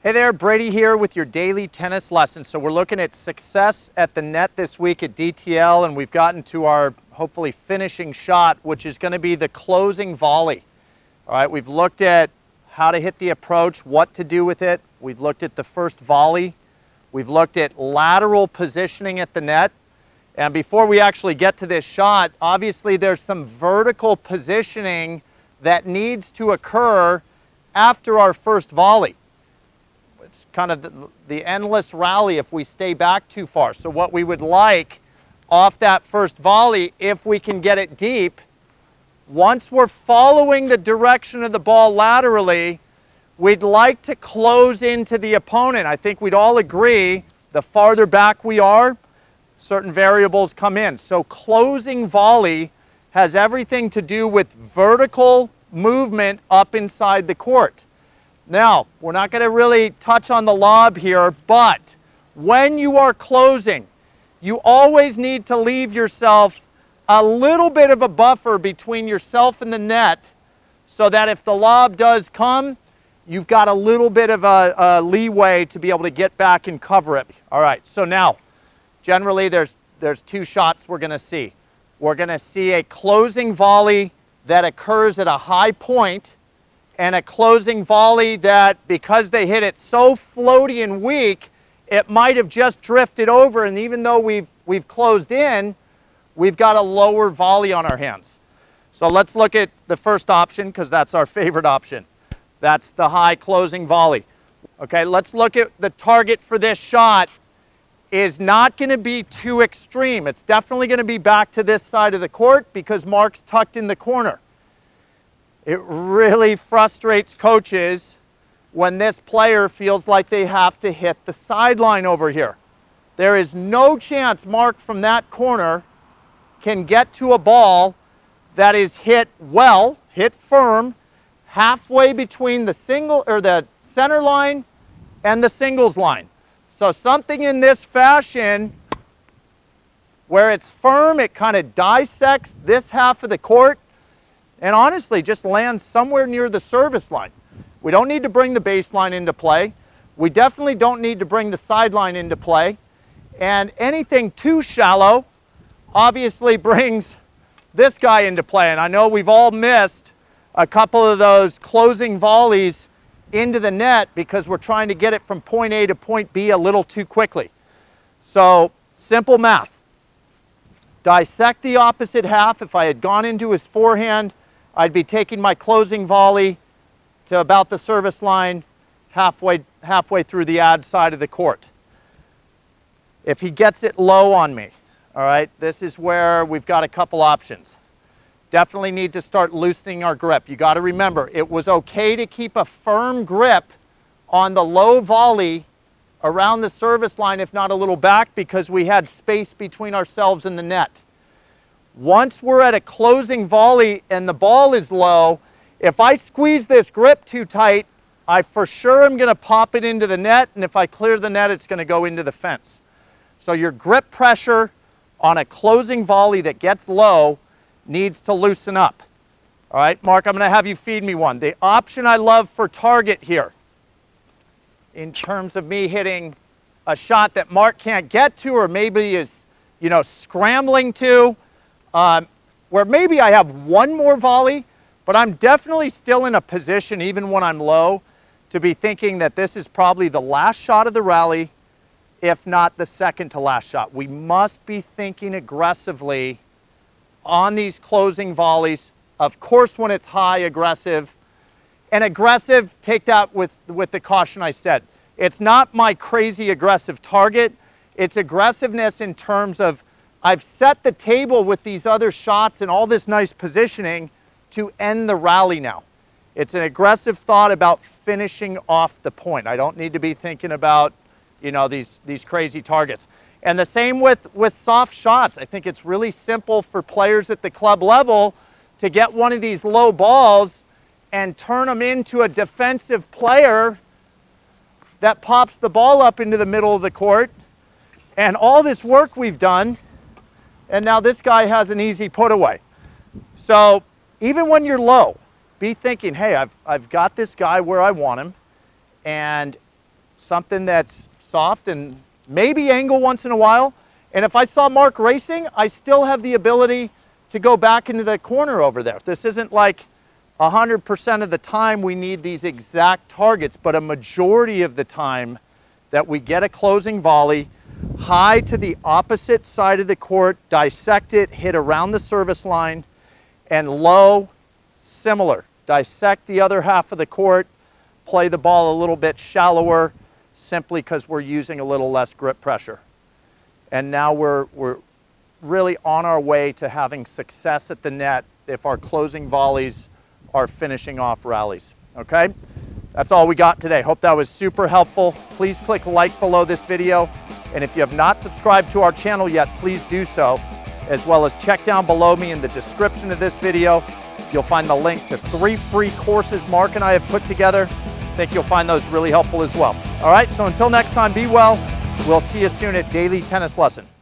Hey there, Brady here with your daily tennis lesson. So we're looking at success at the net this week at DTL, and we've gotten to our hopefully finishing shot, which is going to be the closing volley. All right, we've looked at how to hit the approach, what to do with it. We've looked at the first volley. We've looked at lateral positioning at the net. And before we actually get to this shot, obviously there's some vertical positioning that needs to occur after our first volley. It's kind of the endless rally if we stay back too far. So what we would like off that first volley, if we can get it deep, once we're following the direction of the ball laterally, we'd like to close into the opponent. I think we'd all agree the farther back we are, certain variables come in. So closing volley has everything to do with vertical movement up inside the court. Now, we're not going to really touch on the lob here, but when you are closing, you always need to leave yourself a little bit of a buffer between yourself and the net so that if the lob does come, you've got a little bit of a leeway to be able to get back and cover it. All right, so now, generally there's two shots we're going to see. We're going to see a closing volley that occurs at a high point, and a closing volley that, because they hit it so floaty and weak, it might have just drifted over, and even though we've closed in, we've got a lower volley on our hands. So let's look at the first option, because that's our favorite option. That's the high closing volley. Okay, let's look at the target for this shot is not going to be too extreme. It's definitely going to be back to this side of the court because Mark's tucked in the corner. It really frustrates coaches when this player feels like they have to hit the sideline over here. There is no chance Mark from that corner can get to a ball that is hit well, hit firm, halfway between the single or the center line and the singles line. So something in this fashion where it's firm, it kind of dissects this half of the court, and honestly just lands somewhere near the service line. We don't need to bring the baseline into play. We definitely don't need to bring the sideline into play. And anything too shallow obviously brings this guy into play. And I know we've all missed a couple of those closing volleys into the net because we're trying to get it from point A to point B a little too quickly. So simple math. Dissect the opposite half. If I had gone into his forehand, I'd be taking my closing volley to about the service line, halfway through the ad side of the court. If he gets it low on me, all right, this is where we've got a couple options. Definitely need to start loosening our grip. You got to remember, it was okay to keep a firm grip on the low volley around the service line, if not a little back, because we had space between ourselves and the net. Once we're at a closing volley and the ball is low, if I squeeze this grip too tight, I for sure am going to pop it into the net, and if I clear the net, it's going to go into the fence. So your grip pressure on a closing volley that gets low needs to loosen up. All right, Mark, I'm going to have you feed me one. The option I love for target here, in terms of me hitting a shot that Mark can't get to or maybe is, scrambling to, where maybe I have one more volley, but I'm definitely still in a position, even when I'm low, to be thinking that this is probably the last shot of the rally, if not the second to last shot. We must be thinking aggressively on these closing volleys. Of course, when it's high, aggressive. And aggressive, take that with the caution I said. It's not my crazy aggressive target. It's aggressiveness in terms of I've set the table with these other shots and all this nice positioning to end the rally now. It's an aggressive thought about finishing off the point. I don't need to be thinking about, these crazy targets. And the same with soft shots. I think it's really simple for players at the club level to get one of these low balls and turn them into a defensive player that pops the ball up into the middle of the court. And all this work we've done, and now this guy has an easy put away. So even when you're low, be thinking, hey, I've got this guy where I want him, and something that's soft and maybe angle once in a while. And if I saw Mark racing, I still have the ability to go back into the corner over there. This isn't like 100% of the time we need these exact targets, but a majority of the time that we get a closing volley, high to the opposite side of the court, dissect it, hit around the service line, and low, similar. Dissect the other half of the court, play the ball a little bit shallower, simply because we're using a little less grip pressure. And now we're really on our way to having success at the net if our closing volleys are finishing off rallies, okay? That's all we got today. Hope that was super helpful. Please click like below this video. And if you have not subscribed to our channel yet, please do so, as well as check down below me in the description of this video. You'll find the link to 3 free courses Mark and I have put together. I think you'll find those really helpful as well. All right, so until next time, be well. We'll see you soon at Daily Tennis Lesson.